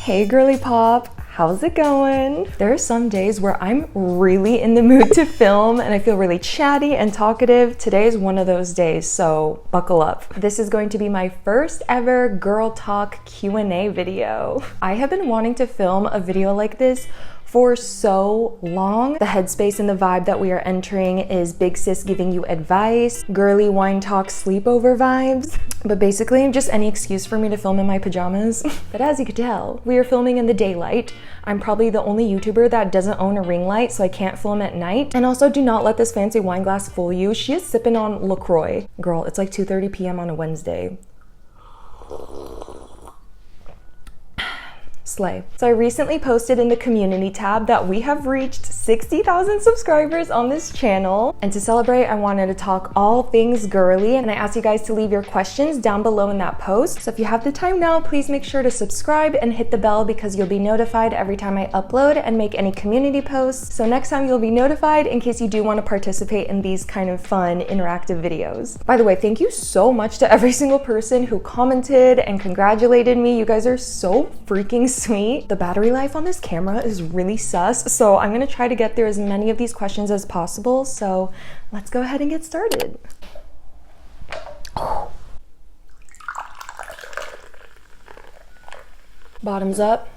Hey girly pop, how's it going? There are some days where I'm really in the mood to film and I feel really chatty and talkative. Today is one of those days, so buckle up. This is going to be my first ever Girl Talk Q&A video. I have been wanting to film a video like this for so long. The headspace and the vibe that we are entering is big sis giving you advice, girly wine talk sleepover vibes, but basically just any excuse for me to film in my pajamas. But as you could tell, we are filming in the daylight. I'm probably the only YouTuber that doesn't own a ring light, so I can't film at night. And also, do not let this fancy wine glass fool you. She is sipping on LaCroix. Girl, it's like 2:30 p.m. on a Wednesday. Slay. So I recently posted in the community tab that we have reached 60,000 subscribers on this channel. And to celebrate, I wanted to talk all things girly. And I asked you guys to leave your questions down below in that post. So if you have the time now, please make sure to subscribe and hit the bell because you'll be notified every time I upload and make any community posts. So next time you'll be notified in case you do want to participate in these kind of fun interactive videos. By the way, thank you so much to every single person who commented and congratulated me. You guys are so freaking sweet. The battery life on this camera is really sus, so I'm gonna try to get through as many of these questions as possible. So let's go ahead and get started. Bottoms up.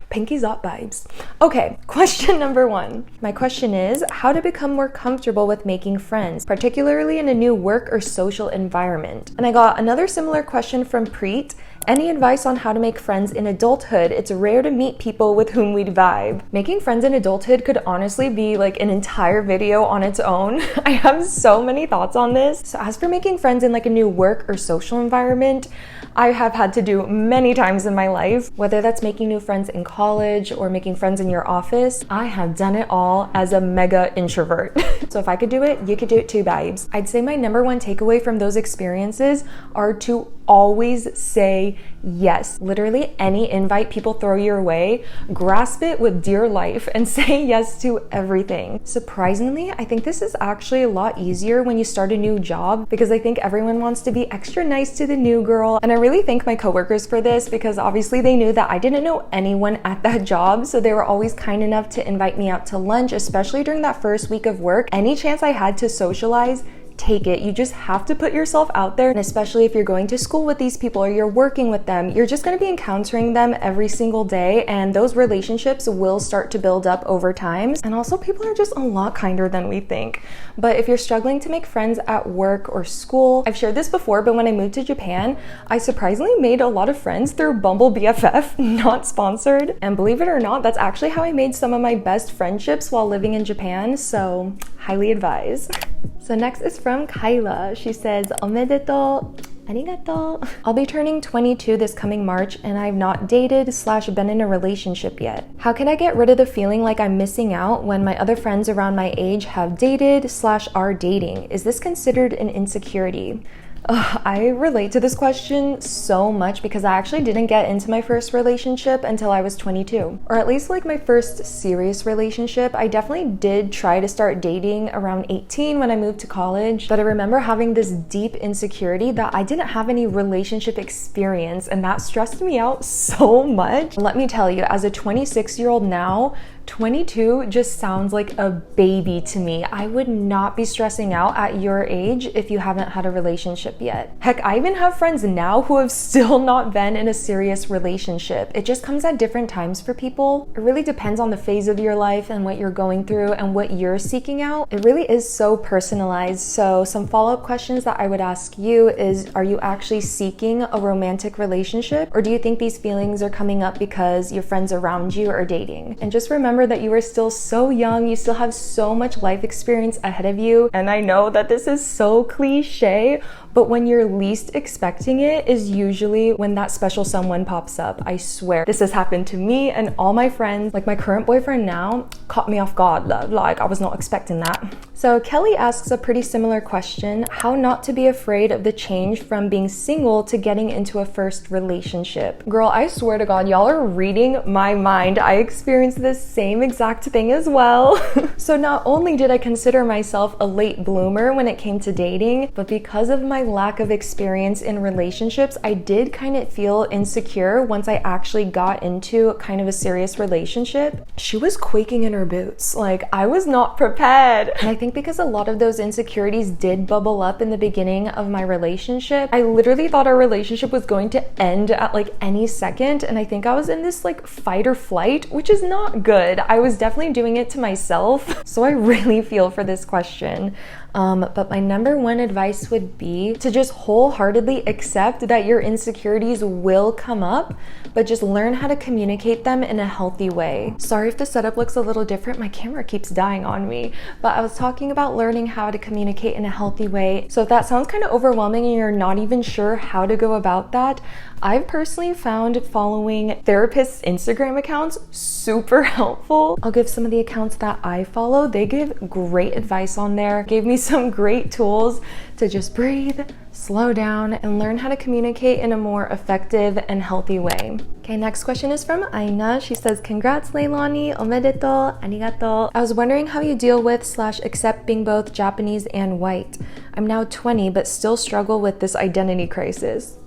Pinkies up vibes. Okay, question number one. My question is how to become more comfortable with making friends, particularly in a new work or social environment. And I got another similar question from Preet. Any advice on how to make friends in adulthood? It's rare to meet people with whom we'd vibe. Making friends in adulthood could honestly be like an entire video on its own. I have so many thoughts on this. So as for making friends in like a new work or social environment, I have had to do many times in my life, whether that's making new friends in college or making friends in your office. I have done it all as a mega introvert. So if I could do it, you could do it too, babes. I'd say my number one takeaway from those experiences are to always say yes. Literally any invite people throw your way, grasp it with dear life and say yes to everything. Surprisingly, I think this is actually a lot easier when you start a new job because I think everyone wants to be extra nice to the new girl. And I really thank my coworkers for this because obviously they knew that I didn't know anyone at that job, so they were always kind enough to invite me out to lunch, especially during that first week of work. Any chance I had to socialize, take it. You just have to put yourself out there, and especially if you're going to school with these people or you're working with them, you're just going to be encountering them every single day, and those relationships will start to build up over time. And also, people are just a lot kinder than we think. But if you're struggling to make friends at work or school, I've shared this before, but when I moved to Japan, I surprisingly made a lot of friends through Bumble BFF, not sponsored. And believe it or not, that's actually how I made some of my best friendships while living in Japan, so highly advised. So next is from Kyla. She says, "Omedetou, arigato." I'll be turning 22 this coming March and I've not dated / been in a relationship yet. How can I get rid of the feeling like I'm missing out when my other friends around my age have dated / are dating? Is this considered an insecurity? I relate to this question so much because I actually didn't get into my first relationship until I was 22. Or at least like my first serious relationship. I definitely did try to start dating around 18 when I moved to college, but I remember having this deep insecurity that I didn't have any relationship experience, and that stressed me out so much. Let me tell you, as a 26-year-old now, 22 just sounds like a baby to me. I would not be stressing out at your age if you haven't had a relationship yet. Heck, I even have friends now who have still not been in a serious relationship. It just comes at different times for people. It really depends on the phase of your life and what you're going through and what you're seeking out. It really is so personalized. So some follow-up questions that I would ask you is, are you actually seeking a romantic relationship? Or do you think these feelings are coming up because your friends around you are dating? And just remember that you are still so young, you still have so much life experience ahead of you. And I know that this is so cliche, but when you're least expecting it is usually when that special someone pops up. I swear, this has happened to me and all my friends. Like my current boyfriend now caught me off guard, like I was not expecting that. So Kelly asks a pretty similar question, how not to be afraid of the change from being single to getting into a first relationship. Girl, I swear to God, y'all are reading my mind. I experienced this same exact thing as well. So not only did I consider myself a late bloomer when it came to dating, but because of my my lack of experience in relationships, I did kind of feel insecure once I actually got into kind of a serious relationship. She was quaking in her boots. Like, I was not prepared. And I think because a lot of those insecurities did bubble up in the beginning of my relationship, I literally thought our relationship was going to end at like any second. And I think I was in this like fight or flight, which is not good. I was definitely doing it to myself. So I really feel for this question. But my number one advice would be to just wholeheartedly accept that your insecurities will come up, but just learn how to communicate them in a healthy way. Sorry if the setup looks a little different. My camera keeps dying on me, but I was talking about learning how to communicate in a healthy way. So if that sounds kind of overwhelming and you're not even sure how to go about that, I've personally found following therapists' Instagram accounts super helpful. I'll give some of the accounts that I follow. They give great advice on there. Gave me some great tools to just breathe, slow down, and learn how to communicate in a more effective and healthy way. Okay, next question is from Aina. She says, congrats Leilani, omedeto, arigato. I was wondering how you deal with / accept being both Japanese and white. I'm now 20, but still struggle with this identity crisis.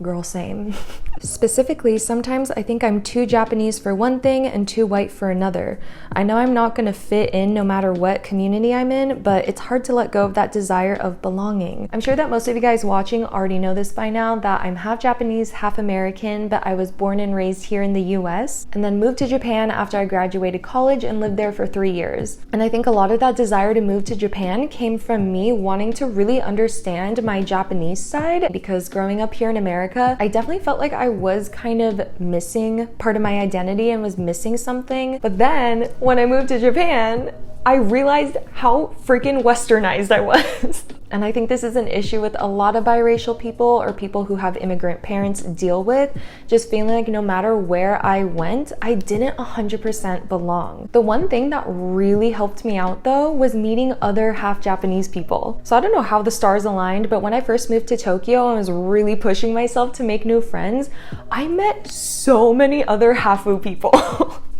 Girl, same. Specifically, sometimes I think I'm too Japanese for one thing and too white for another. I know I'm not gonna fit in no matter what community I'm in, but it's hard to let go of that desire of belonging. I'm sure that most of you guys watching already know this by now, that I'm half Japanese, half American, but I was born and raised here in the US, and then moved to Japan after I graduated college and lived there for 3 years. And I think a lot of that desire to move to Japan came from me wanting to really understand my Japanese side, because growing up here in America, I definitely felt like I was kind of missing part of my identity and was missing something. But then when I moved to Japan, I realized how freaking westernized I was. And I think this is an issue with a lot of biracial people or people who have immigrant parents deal with, just feeling like no matter where I went, I didn't 100% belong. The one thing that really helped me out though was meeting other half Japanese people. So I don't know how the stars aligned, but when I first moved to Tokyo and was really pushing myself to make new friends, I met so many other Hafu people.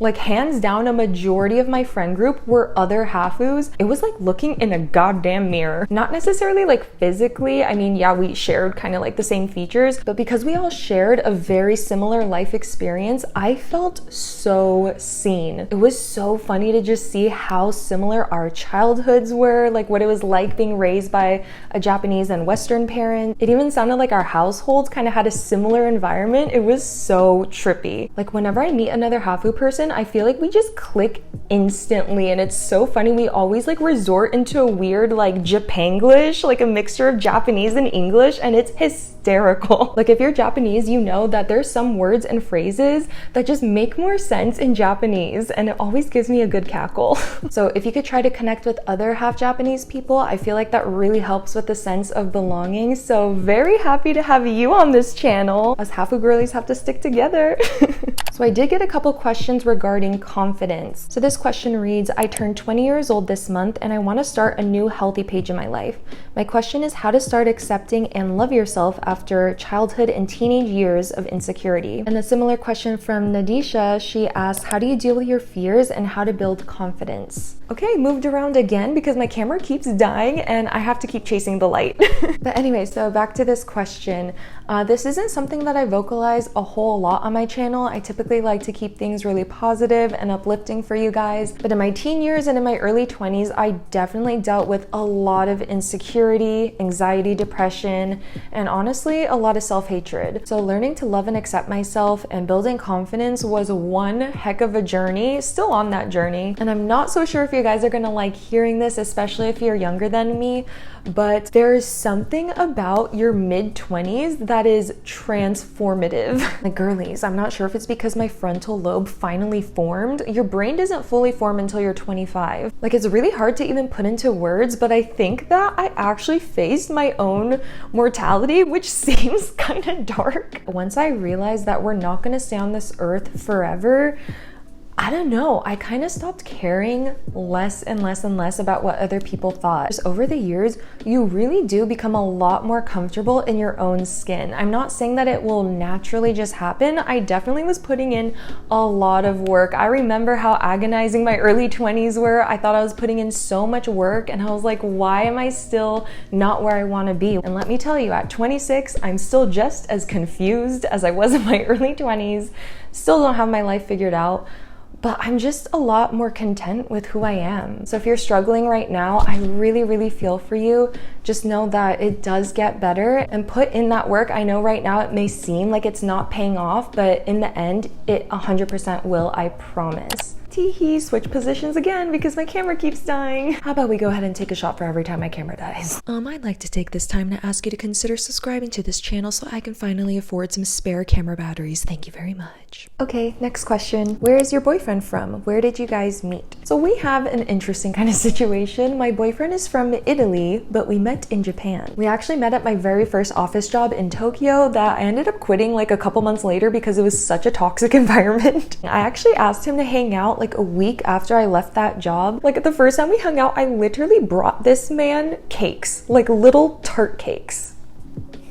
Like hands down, a majority of my friend group were other Hafus. It was like looking in a goddamn mirror. Not necessarily like physically. I mean, yeah, we shared kind of like the same features, but because we all shared a very similar life experience, I felt so seen. It was so funny to just see how similar our childhoods were, like what it was like being raised by a Japanese and Western parent. It even sounded like our households kind of had a similar environment. It was so trippy. Like whenever I meet another Hafu person, I feel like we just click instantly, and it's so funny. We always like resort into a weird like Japanglish, like a mixture of Japanese and English, and it's hysterical. Like if you're Japanese, you know that there's some words and phrases that just make more sense in Japanese, and it always gives me a good cackle. So if you could try to connect with other half Japanese people, I feel like that really helps with the sense of belonging. So very happy to have you on this channel. Us Hafu girlies have to stick together. So I did get a couple questions regarding confidence. So this question reads, I turned 20 years old this month and I want to start a new healthy page in my life. My question is how to start accepting and love yourself after childhood and teenage years of insecurity. And a similar question from Nadisha, she asks, how do you deal with your fears and how to build confidence? Okay, moved around again because my camera keeps dying and I have to keep chasing the light. But anyway, so back to this question. This isn't something that I vocalize a whole lot on my channel. I typically like to keep things really positive and uplifting for you guys. But in my teen years and in my early 20s, I definitely dealt with a lot of insecurity, anxiety, depression, and honestly, a lot of self-hatred. So learning to love and accept myself and building confidence was one heck of a journey, still on that journey. And I'm not so sure if you guys are gonna like hearing this, especially if you're younger than me, but there's something about your mid-20s that is transformative. Like girlies, I'm not sure if it's because my frontal lobe finally formed. Your brain doesn't fully form until you're 25. Like it's really hard to even put into words, but I think that I actually faced my own mortality, which seems kind of dark. Once I realized that we're not gonna stay on this earth forever, I don't know, I kind of stopped caring less and less and less about what other people thought. Just over the years, you really do become a lot more comfortable in your own skin. I'm not saying that it will naturally just happen. I definitely was putting in a lot of work. I remember how agonizing my early 20s were. I thought I was putting in so much work and I was like, why am I still not where I want to be? And let me tell you, at 26, I'm still just as confused as I was in my early 20s. Still don't have my life figured out, but I'm just a lot more content with who I am. So if you're struggling right now, I really, really feel for you. Just know that it does get better and put in that work. I know right now it may seem like it's not paying off, but in the end, it 100% will, I promise. Teehee, switch positions again because my camera keeps dying. How about we go ahead and take a shot for every time my camera dies? I'd like to take this time to ask you to consider subscribing to this channel so I can finally afford some spare camera batteries. Thank you very much. Okay, next question. Where is your boyfriend from? Where did you guys meet? So we have an interesting kind of situation. My boyfriend is from Italy, but we met in Japan. We actually met at my very first office job in Tokyo that I ended up quitting like a couple months later because it was such a toxic environment. I actually asked him to hang out like a week after I left that job. Like the first time we hung out, I literally brought this man cakes, like little tart cakes.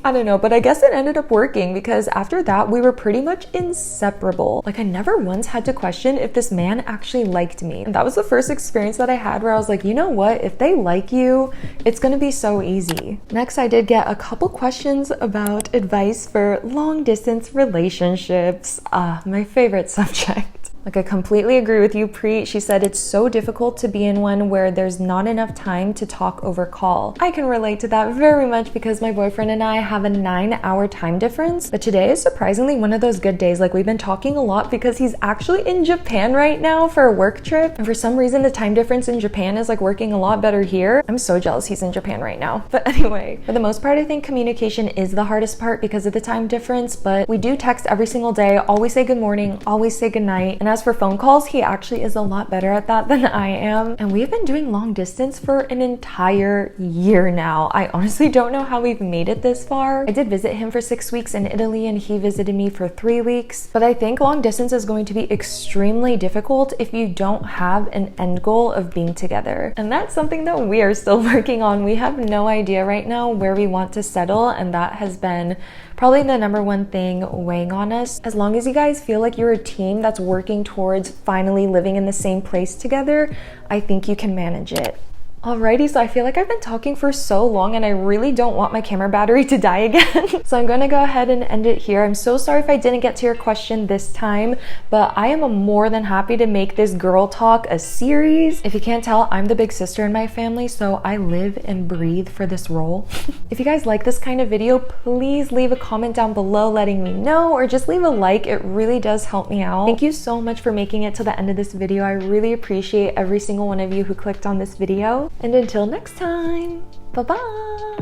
I don't know, but I guess it ended up working because after that, we were pretty much inseparable. Like I never once had to question if this man actually liked me. And that was the first experience that I had where I was like, you know what? If they like you, it's gonna be so easy. Next, I did get a couple questions about advice for long distance relationships. My favorite subject. Like I completely agree with you, Preet. She said it's so difficult to be in one where there's not enough time to talk over call. I can relate to that very much because my boyfriend and I have a 9-hour time difference. But today is surprisingly one of those good days. Like we've been talking a lot because he's actually in Japan right now for a work trip. And for some reason, the time difference in Japan is like working a lot better here. I'm so jealous he's in Japan right now. But anyway, for the most part, I think communication is the hardest part because of the time difference. But we do text every single day, always say good morning, always say good night. And as for phone calls, he actually is a lot better at that than I am. And we've been doing long distance for an entire year now. I honestly don't know how we've made it this far. I did visit him for 6 weeks in Italy and he visited me for 3 weeks. But I think long distance is going to be extremely difficult if you don't have an end goal of being together. And that's something that we are still working on. We have no idea right now where we want to settle, and that has been probably the number one thing weighing on us. As long as you guys feel like you're a team that's working towards finally living in the same place together, I think you can manage it. Alrighty, so I feel like I've been talking for so long and I really don't want my camera battery to die again. So I'm gonna go ahead and end it here. I'm so sorry if I didn't get to your question this time, but I am more than happy to make this girl talk a series. If you can't tell, I'm the big sister in my family, so I live and breathe for this role. If you guys like this kind of video, please leave a comment down below letting me know, or just leave a like. It really does help me out. Thank you so much for making it to the end of this video. I really appreciate every single one of you who clicked on this video. And until next time, bye-bye.